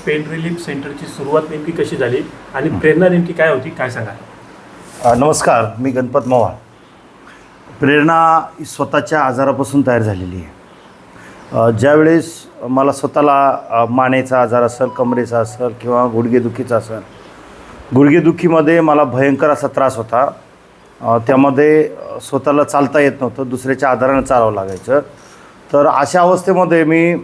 Pain relief सेंटरची सुरुवात नेमकी कशी झाली आणि प्रेरणा नेमकी काय होती, काय सांगा? नमस्कार, मी गणपत मवाळ. प्रेरणा ही स्वतःच्या आजारापासून तयार झालेली आहे. ज्यावेळेस मला स्वतःला मानेचा आजार असेल, कमरेचा असेल किंवा गुडघेदुखीचा असेल, गुडघेदुखीमध्ये मला भयंकर असा त्रास होता. त्यामध्ये स्वतःला चालता येत नव्हतं, दुसऱ्याच्या आधारानं चालावं लागायचं. तर अशा अवस्थेमध्ये मी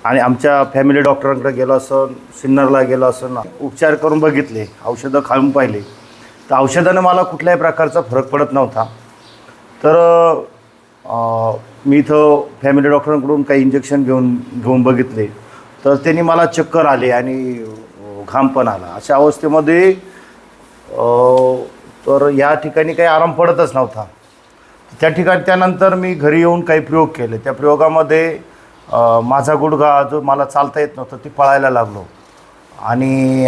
आणि आमच्या फॅमिली डॉक्टरांकडे गेलो असून, सिन्नरला गेलो असून उपचार करून बघितले, औषधं खाऊन पाहिले, तर औषधानं मला कुठल्याही प्रकारचा फरक पडत नव्हता. तर मी इथं फॅमिली डॉक्टरांकडून काही इंजेक्शन घेऊन बघितले, तर त्यांनी मला चक्कर आले आणि घाम पण आला. अशा अवस्थेमध्ये तर या ठिकाणी काही आराम पडतच नव्हता. त्या ठिकाणी त्यानंतर मी घरी येऊन काही प्रयोग केले. त्या प्रयोगामध्ये माझा गुडघा जो मला चालता येत नव्हतं ती पळायला लागलो. आणि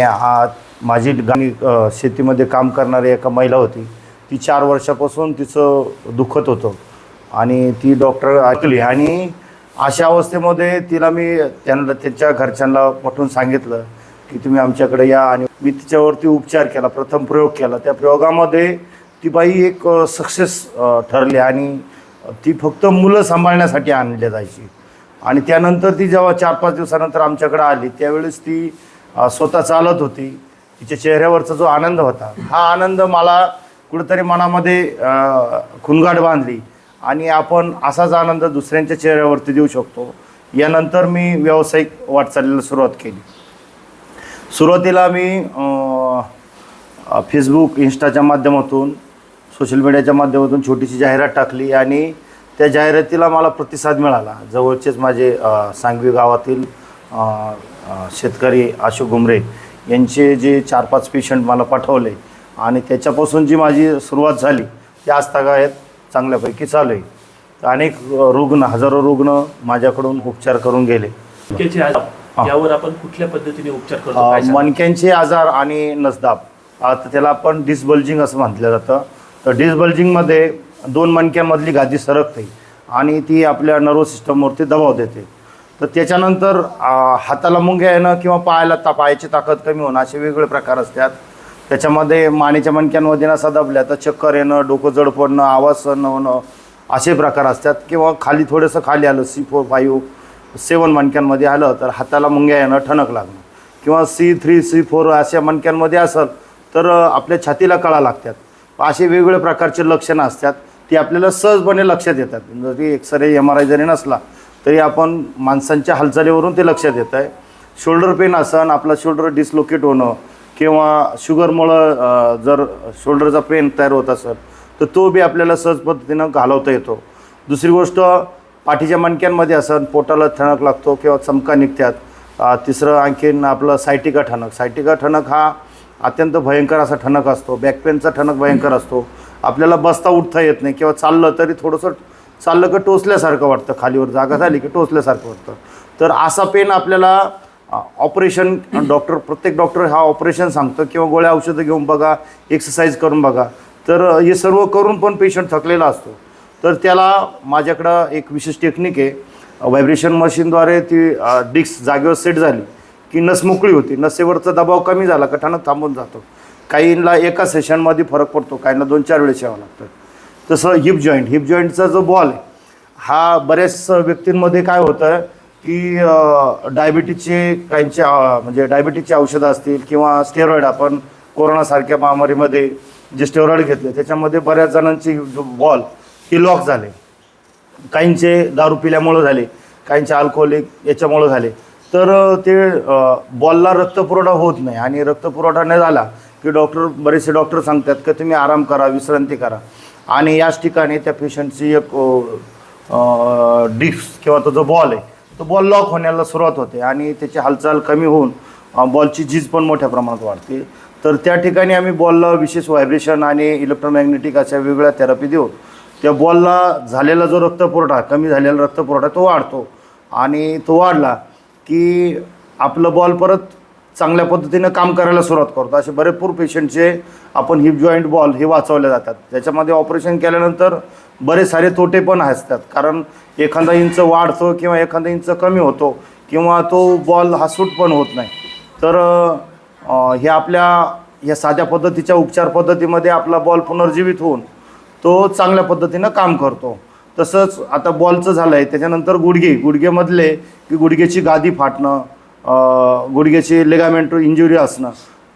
माझी गाणी शेतीमध्ये काम करणारी एका महिला होती, ती 4 वर्षापासून तिचं दुखत होतं आणि ती डॉक्टर ऐकली. आणि अशा अवस्थेमध्ये तिला मी त्यांच्या घरच्यांना पाठवून सांगितलं की तुम्ही आमच्याकडे या. आणि मी तिच्यावरती उपचार केला, प्रथम प्रयोग केला. त्या प्रयोगामध्ये ती बाई एक सक्सेस ठरली आणि ती फक्त मुलं सांभाळण्यासाठी आणली जायची. आणि त्यानंतर ती जेव्हा 4-5 दिवसानंतर आमच्याकडे आली, त्यावेळेस ती स्वतः चालत होती. तिच्या चेहऱ्यावरचा जो आनंद होता, हा आनंद मला कुठेतरी मनामध्ये खुणगाठ बांधली आणि आपण असाच आनंद दुसऱ्यांच्या चेहऱ्यावरती देऊ शकतो. यानंतर मी व्यावसायिक वाटचालीला सुरुवात केली. सुरुवातीला मी फेसबुक, इंस्टाच्या माध्यमातून, सोशल मीडियाच्या माध्यमातून छोटीशी जाहिरात टाकली आणि त्या जाहिरातीला मला प्रतिसाद मिळाला. जवळचेच माझे सांगवी गावातील शेतकरी अशोक घुमरे यांचे जे 4-5 पेशंट मला पाठवले आणि त्याच्यापासून जी माझी सुरुवात झाली ती आजतागायत चांगल्यापैकी चालू आहे. तर अनेक रुग्ण, हजारो रुग्ण माझ्याकडून उपचार करून गेले. यावर आपण कुठल्या पद्धतीने उपचार करतो? मणक्यांचे आजार आणि नसदाब, आता त्याला आपण डिस्बल्जिंग असं म्हटलं जातं. तर डिस्बल्जिंगमध्ये 2 मणक्यांमधली गादी सरकते आणि ती आपल्या नर्वस सिस्टमवरती दबाव देते. तर त्याच्यानंतर हाताला मुंग्या येणं किंवा पायाची ताकद कमी होणं असे वेगवेगळे प्रकार असतात. त्याच्यामध्ये मानेच्या मणक्यांमध्ये नसा दबल्या तर चक्कर येणं, डोकं जड पडणं, आवाज सहन होणं असे प्रकार असतात. किंवा खाली थोडंसं खाली आलं, C4, 5, 7 मणक्यांमध्ये आलं तर हाताला मुंग्या येणं, ठणक लागणं. किंवा C3, C4 अशा मणक्यांमध्ये असेल तर आपल्या छातीला कळा लागतात. असे वेगवेगळे प्रकारचे लक्षणं असतात, ती आपल्याला सहजपणे लक्षात येतात. जरी एक्सरे, MRI जरी नसला तरी आपण माणसांच्या हालचालीवरून ते लक्षात येतं आहे. शोल्डर पेन असन, आपला शोल्डर डिस्लोकेट होणं किंवा शुगरमुळं जर शोल्डरचा पेन तयार होत असेल तर तो बी आपल्याला सहज पद्धतीनं घालवता येतो. दुसरी गोष्ट, पाठीच्या मणक्यांमध्ये असन, पोटाला ठणक लागतो किंवा चमका निघतात. तिसरं आणखीन आपलं सायटिका ठणक. सायटिका ठणक हा अत्यंत भयंकर असा ठणक असतो. बॅकपेनचा ठणक भयंकर असतो. आपल्याला बसता उठता येत नाही किंवा चाललं तरी थोडंसं चाललं की टोचल्यासारखं वाटतं, खालीवर जागा झाली की टोचल्यासारखं वाटतं. तर असा पेन आपल्याला ऑपरेशन, प्रत्येक डॉक्टर हा ऑपरेशन सांगतं किंवा गोळ्या औषधं घेऊन बघा, एक्सरसाइज करून बघा. तर हे सर्व करून पण पेशंट थकलेला असतो. तर त्याला माझ्याकडं एक विशेष टेक्निक आहे. व्हायब्रेशन मशीनद्वारे ती डिस्क जागेवर सेट झाली की नस मोकळी होती. नसेवरचा दबाव कमी झाला का ठणक थांबून जातो. काहींना एका सेशनमध्ये फरक पडतो, काहींना 2-4 वेळेस यावं लागतं. तसं हिप जॉईंटचा जो बॉल आहे हा बऱ्याच व्यक्तींमध्ये काय होतं की डायबिटीजचे म्हणजे डायबिटीजची औषधं असतील किंवा स्टेरॉईड, आपण कोरोनासारख्या महामारीमध्ये जे स्टेरॉईड घेतले त्याच्यामध्ये बऱ्याच जणांची जो बॉल ही लॉक झाले. काहींचे दारू पिल्यामुळं झाले, काहींचे अल्कोहोलिक याच्यामुळं झाले. तर ते बॉलला रक्तपुरवठा होत नाही आणि रक्तपुरवठा नाही झाला की बरेचसे डॉक्टर सांगतात की तुम्ही आराम करा, विश्रांती करा. आणि याच ठिकाणी त्या पेशंटची एक डिस्क किंवा तो जो बॉल आहे तो बॉल लॉक होण्याला सुरुवात होते आणि त्याची हालचाल कमी होऊन बॉलची झीज पण मोठ्या प्रमाणात वाढते. तर त्या ठिकाणी आम्ही बॉलला विशेष व्हायब्रेशन आणि इलेक्ट्रोमॅग्नेटिक अशा वेगवेगळ्या थेरपी देऊन त्या बॉलला झालेला जो रक्तपुरवठा, कमी झालेला रक्तपुरवठा तो वाढतो. आणि तो वाढला की आपलं बॉल परत चांगल्या पद्धतीनं काम करायला सुरुवात करतो. असे भरपूर पेशंटचे आपण हिप जॉईंट बॉल हे वाचवले जातात. त्याच्यामध्ये ऑपरेशन केल्यानंतर बरेच सारे तोटे पण असतात, कारण एखादा इंच वाढतो किंवा एखादा इंच कमी होतो किंवा तो बॉल हा सूट पण होत नाही. तर हे आपल्या या साध्या पद्धतीच्या उपचार पद्धतीमध्ये आपला बॉल पुनर्जीवित होऊन तो चांगल्या पद्धतीनं काम करतो. तसंच आता बॉलचं झालं आहे, त्याच्यानंतर गुडघेमधले की गुडघ्याची गादी फाटणं, गुडघ्याची लिगामेंट इंजुरी असणं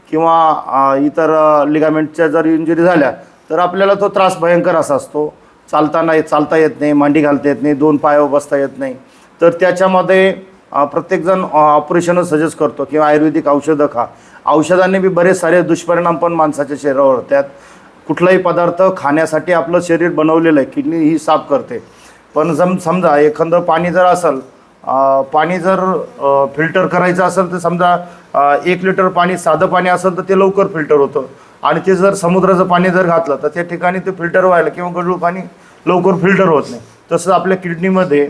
किंवा इतर लिगामेंटच्या जर इंजुरी झाल्या तर आपल्याला तो त्रास भयंकर असा असतो. चालता येत नाही, मांडी घालता येत नाही, 2 पायावर बसता येत नाही. तर त्याच्यामध्ये प्रत्येकजण ऑपरेशनच सजेस्ट करतो किंवा आयुर्वेदिक औषधं खा. औषधांनी बी बरेच सारे दुष्परिणाम पण माणसाच्या शरीरावर होतात. कुठलाही पदार्थ खाण्यासाठी आपलं शरीर बनवलेलं आहे, किडनी ही साफ करते. पण समजा एखादं पाणी जर असेल, पाणी जर फिल्टर करायचं असेल तर समजा 1 लिटर पाणी साधं पाणी असेल तर ते लवकर फिल्टर होतं आणि ते जर समुद्राचं पाणी जर घातलं तर त्या ठिकाणी ते फिल्टर व्हायला किंवा गढूळ पाणी लवकर फिल्टर होत नाही. तसंच आपल्या किडनीमध्ये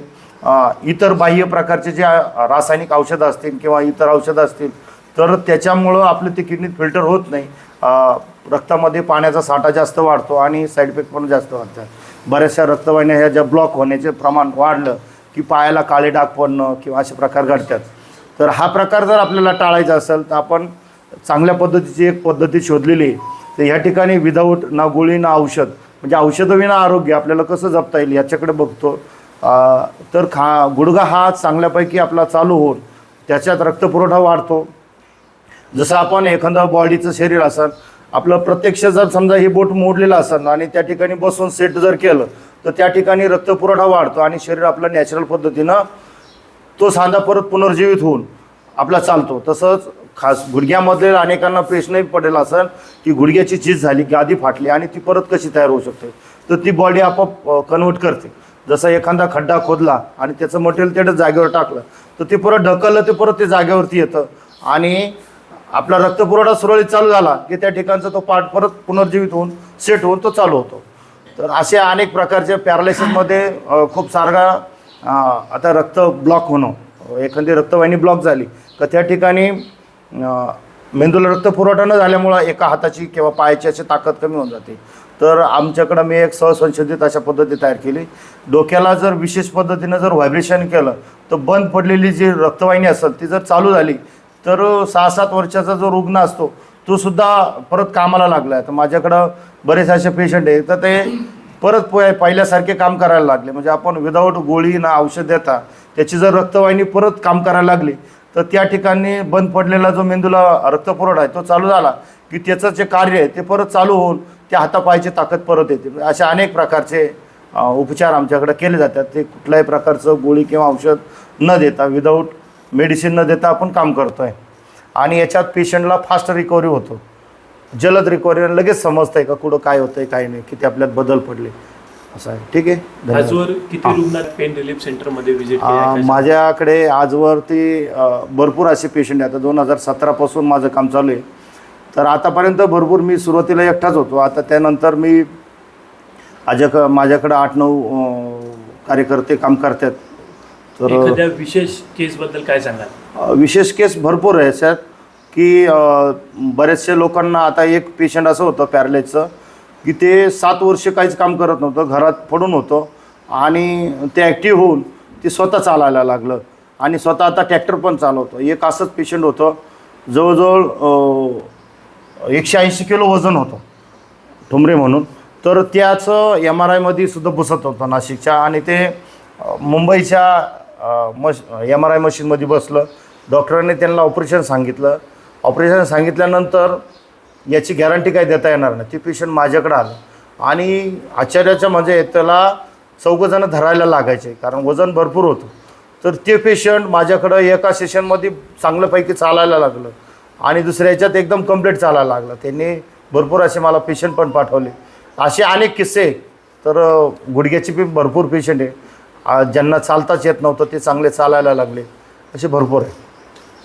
इतर बाह्य प्रकारचे जे रासायनिक औषधं असतील किंवा इतर औषधं असतील तर त्याच्यामुळं आपलं ते किडनीत फिल्टर होत नाही. रक्तामध्ये पाण्याचा साठा जास्त वाढतो आणि साईड इफेक्ट पण जास्त वाढतात. बऱ्याचशा रक्तवाहिन्या ह्या ज्या ब्लॉक होण्याचे प्रमाण वाढलं की पायाला काळे डाग पडणं किंवा असे प्रकार घडतात. तर हा प्रकार जर आपल्याला टाळायचा असेल तर आपण चांगल्या पद्धतीची एक पद्धती शोधलेली आहे. तर ह्या ठिकाणी विदाऊट ना गोळी ना औषध, म्हणजे औषधविना आरोग्य आपल्याला कसं जपता येईल याच्याकडे बघतो. तर गुडघा हा चांगल्यापैकी आपला चालू होऊन त्याच्यात रक्तपुरवठा वाढतो. जसं आपण एखादं बॉडीचं शरीर असेल, आपलं प्रत्यक्ष जर समजा हे बोट मोडलेलं असेल आणि त्या ठिकाणी बसून सेट जर केलं तर त्या ठिकाणी रक्तपुरवठा वाढतो आणि शरीर आपलं नॅचरल पद्धतीनं तो सांधा परत पुनर्जीवित होऊन आपला चालतो. तसंच खास गुडघ्यामधले अनेकांना प्रश्नही पडेल असेल की गुडघ्याची झीज झाली, गादी फाटली आणि ती परत कशी तयार होऊ शकते. तर ती बॉडी आपोआप कन्व्हर्ट करते. जसं एखादा खड्डा खोदला आणि त्याचं मटेरियल तेवढं जागेवर टाकलं तर ते परत ढकललं, ते परत ते जागेवरती येतं आणि आपला रक्तपुरवठा सुरळीत चालू झाला की त्या ठिकाणचा तो पार्ट परत पुनर्जीवित होऊन सेट होऊन तो चालू होतो. तर असे अनेक प्रकारचे पॅरालिसिसमध्ये खूप सारखा आता रक्त ब्लॉक होणं, एखादी रक्तवाहिनी ब्लॉक झाली तर त्या ठिकाणी मेंदूला रक्तपुरवठा न झाल्यामुळं एका हाताची किंवा पायाची अशी ताकद कमी होऊन जाते. तर आमच्याकडं मी एक सहसंशोधित अशा पद्धती तयार केली. डोक्याला जर विशेष पद्धतीनं जर व्हायब्रेशन केलं तर बंद पडलेली जी रक्तवाहिनी असेल ती जर चालू झाली तर 6-7 वर्षाचा जो रुग्ण असतो तो सुद्धा परत कामाला लागला आहे. तर माझ्याकडं बरेच असे पेशंट आहेत तर ते परत पहिल्यासारखे काम करायला लागले. म्हणजे आपण विदाऊट गोळी ना औषध देता त्याची जर रक्तवाहिनी परत काम करायला लागली तर त्या ठिकाणी बंद पडलेला जो मेंदूला रक्तपुरवठा आहे तो चालू झाला की त्याचं जे कार्य आहे ते परत चालू होऊन त्या हातापायची ताकद परत येते. अशा अनेक प्रकारचे उपचार आमच्याकडे केले जातात. ते कुठल्याही प्रकारचं गोळी किंवा औषध न देता, विदाऊट मेडिसिन न देता आपण काम करतो आहे आणि याच्यात पेशंटला फास्ट रिकव्हरी होतो, जलद रिकव्हरी. लगेच समजतं आहे का कुठं काय होतं आहे काय नाही, किती आपल्यात बदल पडले असं आहे. ठीक आहे. धन्यवाद. आजवर किती रुग्ण पेन रिलीफ सेंटरमध्ये व्हिजिट केली? माझ्याकडे आजवरती भरपूर असे पेशंट आहे. आता 2017 पासून माझं काम चालू आहे. तर आतापर्यंत भरपूर, मी सुरुवातीला एकटाच होतो. आता त्यानंतर मी माझ्याकडे 8-9 कार्यकर्ते काम करतात. तर एखाद्या विशेष केसबद्दल काय सांगाल? विशेष केस भरपूर आहे याच्यात की बरेचशे लोकांना, आता एक पेशंट असं होतं पॅरालाइजचं की ते 7 वर्ष काहीच काम करत नव्हतं, घरात पडून होतं आणि ते ॲक्टिव्ह होऊन ते स्वतः चालायला लागलं आणि स्वतः आता ट्रॅक्टर पण चालवतं. एक असंच पेशंट होतं, जवळजवळ 180 किलो वजन होतं, ठुमरे म्हणून. तर त्याचं MRIमध्ये सुद्धा बसत होतं नाशिकच्या आणि ते मुंबईच्या MRI मशीनमध्ये बसलं. डॉक्टरांनी त्यांना ऑपरेशन सांगितलं. ऑपरेशन सांगितल्यानंतर याची गॅरंटी काही देता येणार नाही. ते पेशंट माझ्याकडे आलं आणि आश्चर्याचं म्हणजे त्याला 4 जण धरायला लागायचे कारण वजन भरपूर होतं. तर ते पेशंट माझ्याकडं एका सेशनमध्ये चांगल्यापैकी चालायला लागलं आणि दुसऱ्या ह्याच्यात एकदम कंप्लीट चालायला लागलं. त्यांनी भरपूर असे मला पेशंट पण पाठवले. असे अनेक किस्से. तर गुडघ्याचे पण भरपूर पेशंट आहे, ज्यांना चालताच येत नव्हतं ते चांगले चालायला लागले, असे भरपूर आहे.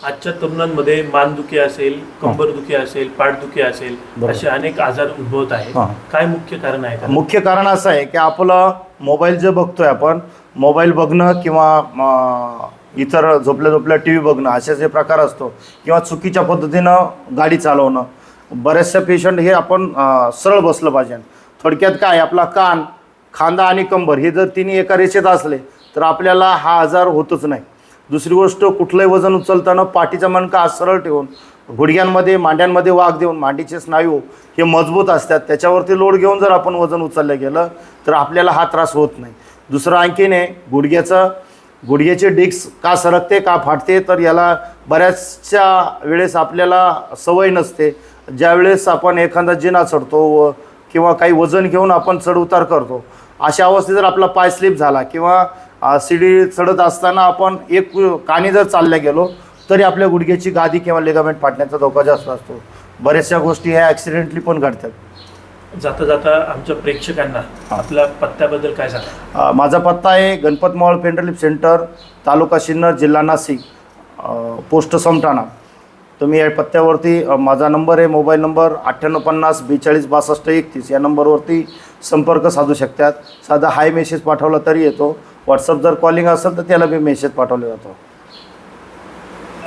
आजच्या तरुणांमध्ये मानदुखी असेल, कंबरदुखी असेल, पाठदुखी असेल, असे अनेक आजार उद्भवत आहेत. काय मुख्य कारण आहे? मुख्य कारण असं आहे की आपलं मोबाईल जे बघतोय आपण, मोबाईल बघणं किंवा इतर झोपल्या टी व्ही बघणं असे जे प्रकार असतो किंवा चुकीच्या पद्धतीनं गाडी चालवणं. बरेचसे पेशंट हे आपण सरळ बसलं पाहिजे. थोडक्यात काय, आपला कान, खांदा आणि कंबर हे जर तिन्ही एका रेषेत असले तर आपल्याला हा आजार होतच नाही. दुसरी गोष्ट, कुठलंही वजन उचलताना पाठीचा मणका आज सरळ ठेवून गुडघ्यांमध्ये मांड्यांमध्ये वाक देऊन मांडीचे स्नायू हे मजबूत असतात, त्याच्यावरती लोड घेऊन जर आपण वजन उचललं गेलं तर आपल्याला हा त्रास होत नाही. दुसरं आणखीन आहे, गुडघ्याचे डिस्क का सरकते का फाटते, तर याला बऱ्याचशा वेळेस आपल्याला सवय नसते. ज्यावेळेस आपण एखादा जिना चढतो किंवा काही वजन घेऊन आपण चढउतार करतो, अशा अवस्थेत जर आपला पाय स्लिप झाला किंवा शिडी चढत असताना आपण एक कानी जर चालल्या गेलो तरी आपल्या गुडघ्याची गादी किंवा लिगामेंट फाटण्याचा धोका जास्त असतो. बऱ्याचशा गोष्टी ह्या ॲक्सिडेंटली पण घडतात. जाता जाता आमच्या प्रेक्षकांना आपल्या पत्त्याबद्दल काय सांगा? माझा पत्ता आहे गणपत मॉल पेंटरलिप सेंटर, तालुका सिन्नर, जिल्हा नाशिक, पोस्ट समटाणा. तुम्ही या पत्त्यावरती माझा नंबर आहे, मोबाईल नंबर 9850 42 62 31, या नंबरवरती संपर्क साधू शकतात. साधा हाय मेसेज पाठवला तरी येतो. व्हॉट्सअप जर कॉलिंग असेल तर त्याला बी मेसेज पाठवला जातो.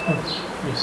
Yes.